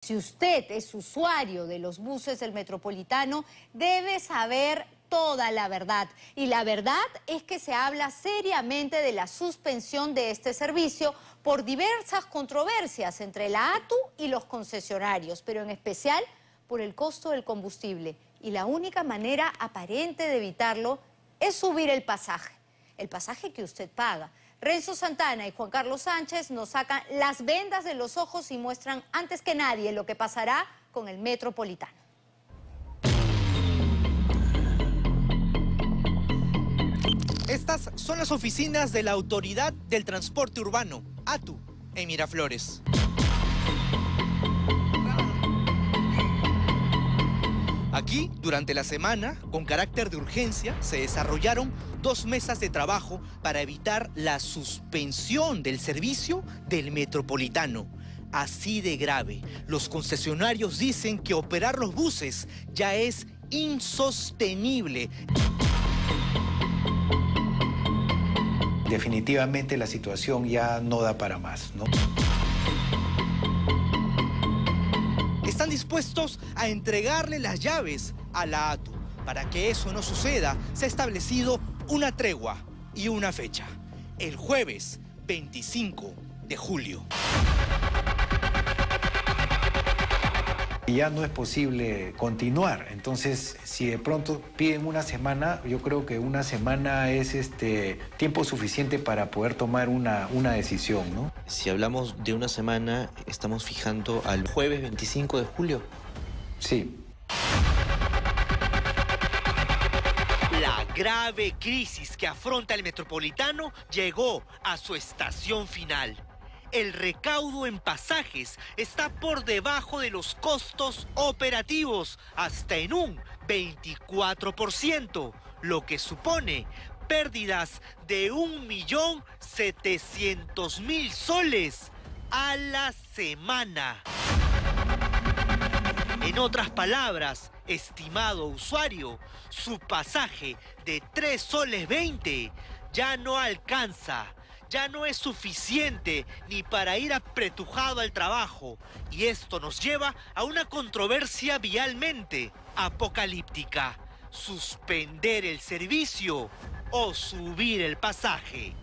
Si usted es usuario de los buses del Metropolitano, debe saber toda la verdad. Y la verdad es que se habla seriamente de la suspensión de este servicio por diversas controversias entre la ATU y los concesionarios, pero en especial por el costo del combustible. Y la única manera aparente de evitarlo es subir el pasaje que usted paga. Renzo Santana y Juan Carlos Sánchez nos sacan las vendas de los ojos y muestran antes que nadie lo que pasará con el Metropolitano. Estas son las oficinas de la Autoridad del Transporte Urbano, ATU, en Miraflores. Aquí, durante la semana, con carácter de urgencia, se desarrollaron 2 mesas de trabajo para evitar la suspensión del servicio del Metropolitano. Así de grave, los concesionarios dicen que operar los buses ya es insostenible. Definitivamente la situación ya no da para más, ¿no? Están dispuestos a entregarle las llaves a la ATU. Para que eso no suceda, se ha establecido una tregua y una fecha: el jueves 25 de julio. Ya no es posible continuar, entonces si de pronto piden una semana, yo creo que una semana es tiempo suficiente para poder tomar una decisión, ¿no? Si hablamos de una semana, estamos fijando al jueves 25 de julio. Sí. La grave crisis que afronta el Metropolitano llegó a su estación final. El recaudo en pasajes está por debajo de los costos operativos, hasta en un 24%, lo que supone pérdidas de 1.700.000 soles a la semana. En otras palabras, estimado usuario, su pasaje de 3 soles 20 ya no alcanza. Ya no es suficiente ni para ir apretujado al trabajo. Y esto nos lleva a una controversia vialmente apocalíptica: suspender el servicio o subir el pasaje.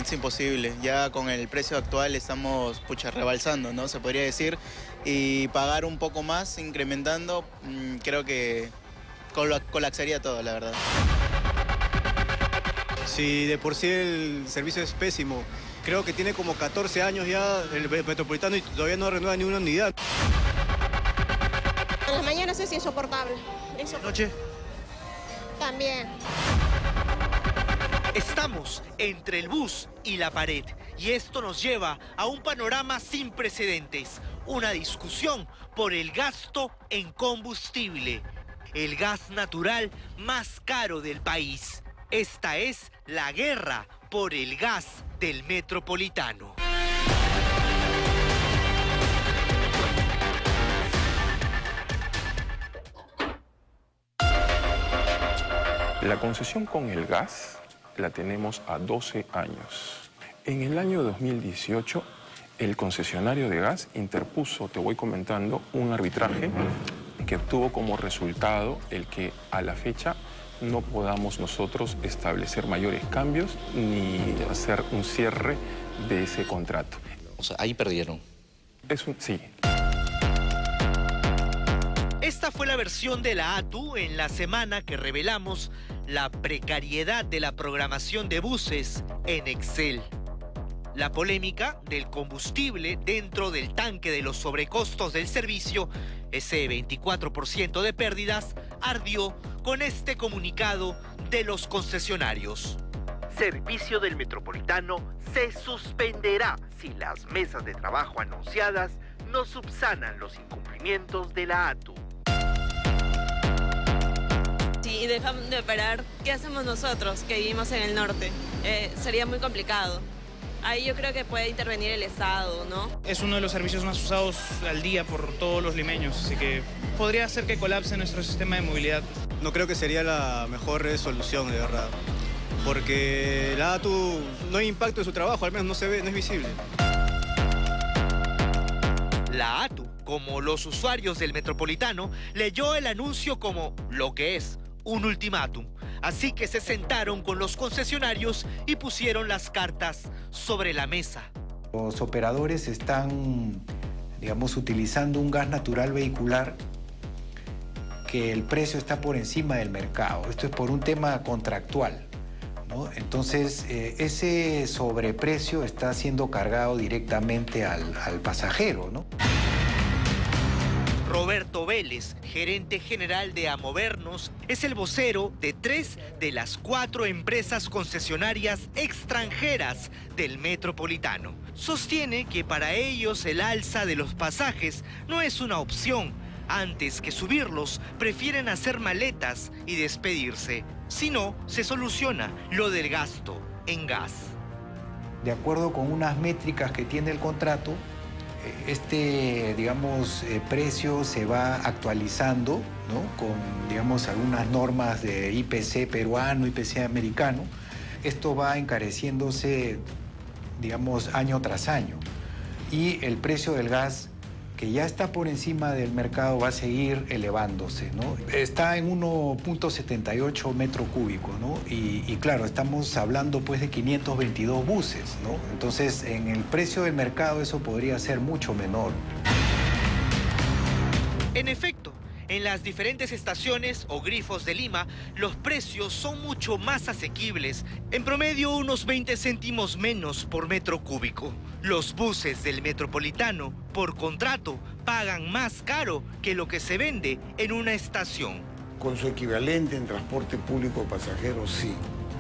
Es imposible, ya con el precio actual estamos rebalsando, ¿no? Se podría decir, y pagar un poco más, incrementando, creo que colapsaría todo, la verdad. Si de por sí el servicio es pésimo, creo que tiene como 14 años ya el Metropolitano y todavía no renueva ni una unidad. En las mañanas es insoportable. ¿Noche? También. Estamos entre el bus y la pared, y esto nos lleva a un panorama sin precedentes: una discusión por el gasto en combustible, el gas natural más caro del país. Esta es la guerra por el gas del Metropolitano. La concesión con el gas la tenemos a 12 años. En el año 2018, el concesionario de gas interpuso, te voy comentando, un arbitraje que tuvo como resultado el que a la fecha no podamos nosotros establecer mayores cambios ni hacer un cierre de ese contrato. O sea, ahí perdieron. Sí. Esta fue la versión de la ATU en la semana que revelamos la precariedad de la programación de buses en Excel. La polémica del combustible dentro del tanque de los sobrecostos del servicio, ese 24% de pérdidas, ardió con este comunicado de los concesionarios. Servicio del Metropolitano se suspenderá si las mesas de trabajo anunciadas no subsanan los incumplimientos de la ATU. Si dejan de operar, ¿qué hacemos nosotros que vivimos en el norte? Sería muy complicado. Ahí yo creo que puede intervenir el Estado, ¿no? Es uno de los servicios más usados al día por todos los limeños, así que podría hacer que colapse nuestro sistema de movilidad. No creo que sería la mejor solución, de verdad. Porque la ATU no hay impacto en su trabajo, al menos no se ve, no es visible. La ATU, como los usuarios del Metropolitano, leyó el anuncio como lo que es, un ultimátum. Así que se sentaron con los concesionarios y pusieron las cartas sobre la mesa. Los operadores están, digamos, utilizando un gas natural vehicular que el precio está por encima del mercado. Esto es por un tema contractual, ¿no? Entonces, ese sobreprecio está siendo cargado directamente al pasajero, ¿no? Roberto Vélez, gerente general de Amovernos, es el vocero de 3 de las 4 empresas concesionarias extranjeras del Metropolitano. Sostiene que para ellos el alza de los pasajes no es una opción. Antes que subirlos, prefieren hacer maletas y despedirse. Si no, se soluciona lo del gasto en gas. De acuerdo con unas métricas que tiene el contrato, digamos, precio se va actualizando, ¿no? Con, digamos, algunas normas de IPC peruano, IPC americano. Esto va encareciéndose, digamos, año tras año. Y el precio del gas, que ya está por encima del mercado, va a seguir elevándose, ¿no? Está en 1.78 metros cúbicos, ¿no? Y claro, estamos hablando pues de 522 buses, ¿no? Entonces, en el precio del mercado eso podría ser mucho menor. En efecto, en las diferentes estaciones o grifos de Lima, los precios son mucho más asequibles, en promedio unos 20 céntimos menos por metro cúbico. Los buses del Metropolitano, por contrato, pagan más caro que lo que se vende en una estación. Con su equivalente en transporte público de pasajeros, sí,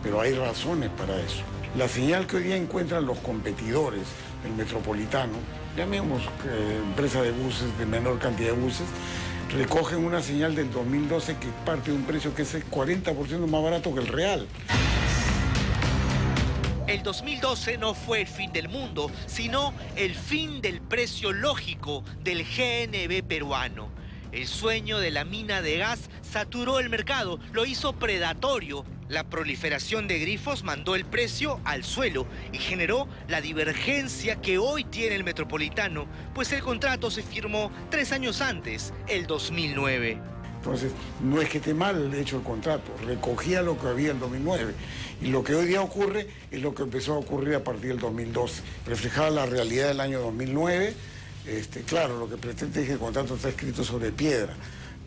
pero hay razones para eso. La señal que hoy día encuentran los competidores del Metropolitano, llamemos empresa de buses, de menor cantidad de buses, recogen una señal del 2012 que parte de un precio que es el 40% más barato que el real. El 2012 no fue el fin del mundo, sino el fin del precio lógico del GNV peruano. El sueño de la mina de gas saturó el mercado, lo hizo predatorio. La proliferación de grifos mandó el precio al suelo y generó la divergencia que hoy tiene el Metropolitano, pues el contrato se firmó 3 años antes, el 2009. Entonces, no es que esté mal hecho el contrato, recogía lo que había en 2009. Y lo que hoy día ocurre es lo que empezó a ocurrir a partir del 2012. Reflejaba la realidad del año 2009. Claro, lo que pretende es que el contrato está escrito sobre piedra.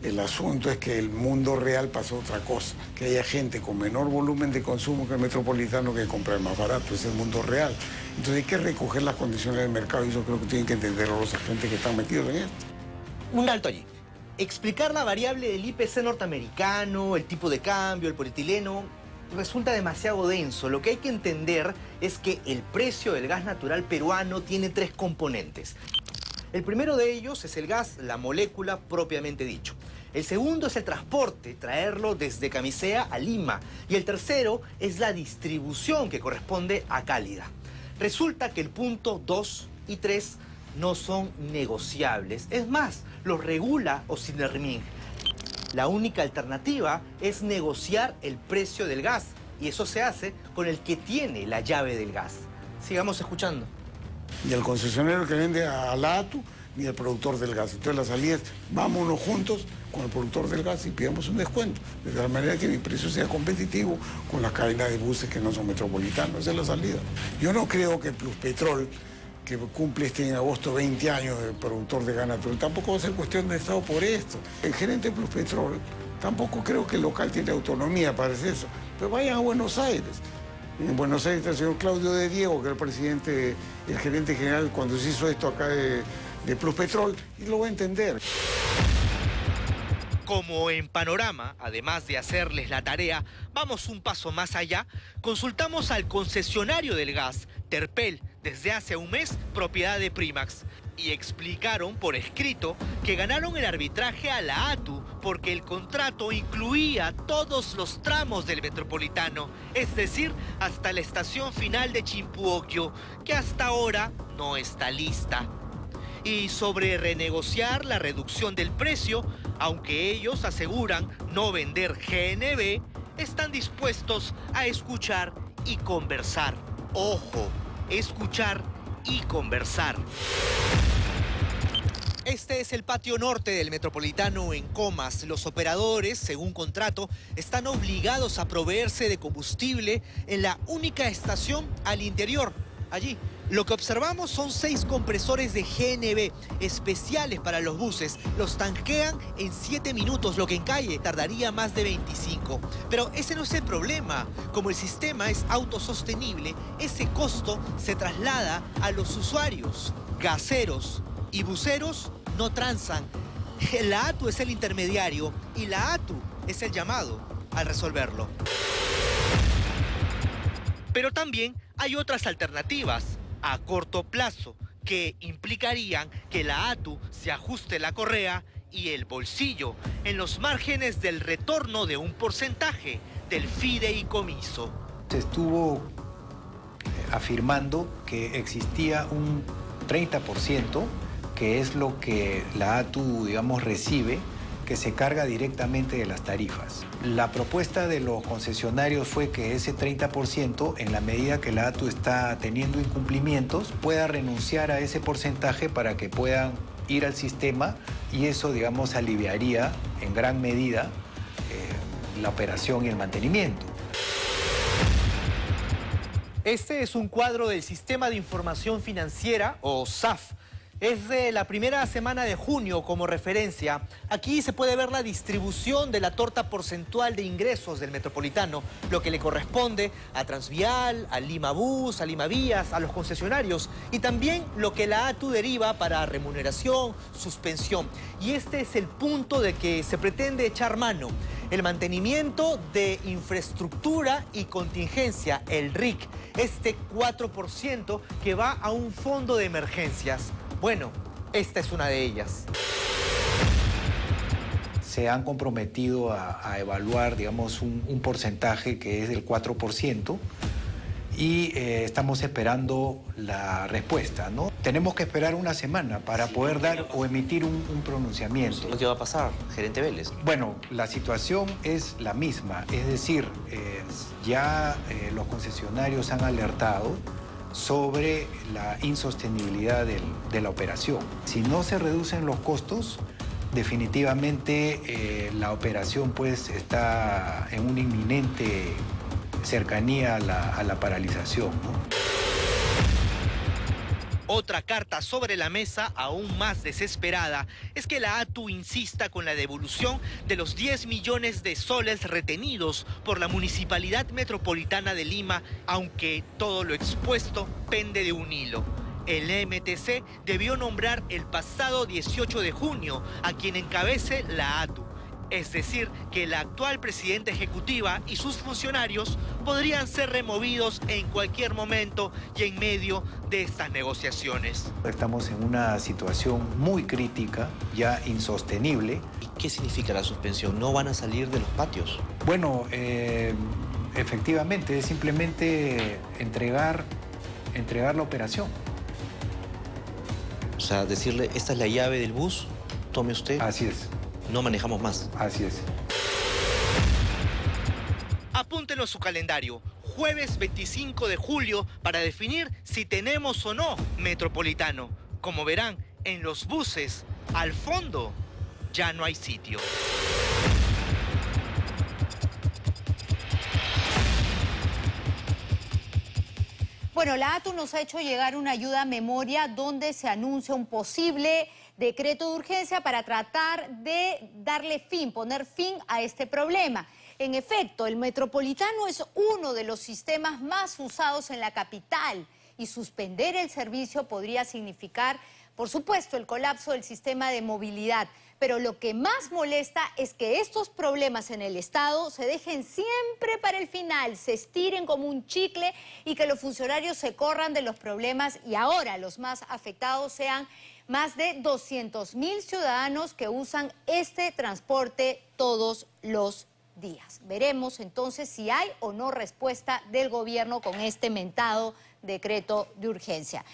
El asunto es que el mundo real pasó a otra cosa, que haya gente con menor volumen de consumo que el Metropolitano que compra más barato, es el mundo real. Entonces hay que recoger las condiciones del mercado y eso creo que tienen que entender los agentes que están metidos en esto. Un alto allí. Explicar la variable del IPC norteamericano, el tipo de cambio, el polietileno, resulta demasiado denso. Lo que hay que entender es que el precio del gas natural peruano tiene 3 componentes. El primero de ellos es el gas, la molécula propiamente dicho. El segundo es el transporte, traerlo desde Camisea a Lima. Y el tercero es la distribución que corresponde a Cálida. Resulta que el punto 2 y 3 no son negociables. Es más, los regula Ocinerming. La única alternativa es negociar el precio del gas. Y eso se hace con el que tiene la llave del gas. Sigamos escuchando. Ni el concesionario que vende a la ATU, ni el productor del gas. Entonces la salida es, vámonos juntos con el productor del gas y pidamos un descuento, de tal manera que mi precio sea competitivo con las cadenas de buses que no son metropolitanos. Esa es la salida. Yo no creo que Pluspetrol, que cumple en agosto 20 años de productor de gas natural, tampoco va a ser cuestión de Estado por esto. El gerente de Pluspetrol, tampoco creo que el local tiene autonomía para hacer eso. Pero vayan a Buenos Aires. En Buenos Aires está el señor Claudio de Diego, que era el presidente, el gerente general cuando se hizo esto acá de Pluspetrol, y lo va a entender. Como en Panorama, además de hacerles la tarea, vamos un paso más allá, consultamos al concesionario del gas, Terpel, desde hace un mes, propiedad de Primax. Y explicaron por escrito que ganaron el arbitraje a la ATU porque el contrato incluía todos los tramos del Metropolitano, es decir, hasta la estación final de Chimpuocchio, que hasta ahora no está lista. Y sobre renegociar la reducción del precio, aunque ellos aseguran no vender GNV, están dispuestos a escuchar y conversar. Ojo, escuchar y conversar. Este es el patio norte del Metropolitano en Comas. Los operadores, según contrato, están obligados a proveerse de combustible en la única estación al interior, allí. Lo que observamos son 6 compresores de GNB especiales para los buses. Los tanquean en 7 minutos, lo que en calle tardaría más de 25. Pero ese no es el problema. Como el sistema es autosostenible, ese costo se traslada a los usuarios. Gaseros y buceros no transan. La ATU es el intermediario y la ATU es el llamado a resolverlo. Pero también hay otras alternativas a corto plazo que implicarían que la ATU se ajuste la correa y el bolsillo en los márgenes del retorno de un porcentaje del fideicomiso. Se estuvo afirmando que existía un 30%, que es lo que la ATU, digamos, recibe, que se carga directamente de las tarifas. La propuesta de los concesionarios fue que ese 30%, en la medida que la ATU está teniendo incumplimientos, pueda renunciar a ese porcentaje para que puedan ir al sistema y eso, digamos, aliviaría en gran medida la operación y el mantenimiento. Este es un cuadro del Sistema de Información Financiera, o SAF. Es de la primera semana de junio como referencia. Aquí se puede ver la distribución de la torta porcentual de ingresos del Metropolitano, lo que le corresponde a Transvial, a Lima Bus, a Lima Vías, a los concesionarios y también lo que la ATU deriva para remuneración, suspensión. Y este es el punto de que se pretende echar mano. El mantenimiento de infraestructura y contingencia, el RIC, este 4% que va a un fondo de emergencias. Bueno, esta es una de ellas. Se han comprometido a evaluar, digamos, un porcentaje que es del 4% y estamos esperando la respuesta, ¿no? Tenemos que esperar una semana para poder dar o emitir un pronunciamiento. ¿Qué va a pasar, gerente Vélez? Bueno, la situación es la misma, es decir, ya los concesionarios han alertado sobre la insostenibilidad de la operación. Si no se reducen los costos, definitivamente la operación pues está en una inminente cercanía a la paralización, ¿no? Otra carta sobre la mesa, aún más desesperada, es que la ATU insista con la devolución de los 10 millones de soles retenidos por la Municipalidad Metropolitana de Lima, aunque todo lo expuesto pende de un hilo. El MTC debió nombrar el pasado 18 de junio a quien encabece la ATU. Es decir, que la actual presidenta ejecutiva y sus funcionarios podrían ser removidos en cualquier momento y en medio de estas negociaciones. Estamos en una situación muy crítica, ya insostenible. ¿Y qué significa la suspensión? ¿No van a salir de los patios? Bueno, efectivamente, es simplemente entregar la operación. O sea, decirle, esta es la llave del bus, tome usted. Así es. No manejamos más. Así es. Apúntenlo a su calendario. Jueves 25 de julio para definir si tenemos o no Metropolitano. Como verán, en los buses, al fondo, ya no hay sitio. Bueno, la ATU nos ha hecho llegar una ayuda a memoria donde se anuncia un posible decreto de urgencia para tratar de darle fin, poner fin a este problema. En efecto, el Metropolitano es uno de los sistemas más usados en la capital y suspender el servicio podría significar, por supuesto, el colapso del sistema de movilidad. Pero lo que más molesta es que estos problemas en el Estado se dejen siempre para el final, se estiren como un chicle y que los funcionarios se corran de los problemas y ahora los más afectados sean más de 200.000 ciudadanos que usan este transporte todos los días. Veremos entonces si hay o no respuesta del gobierno con este mentado decreto de urgencia.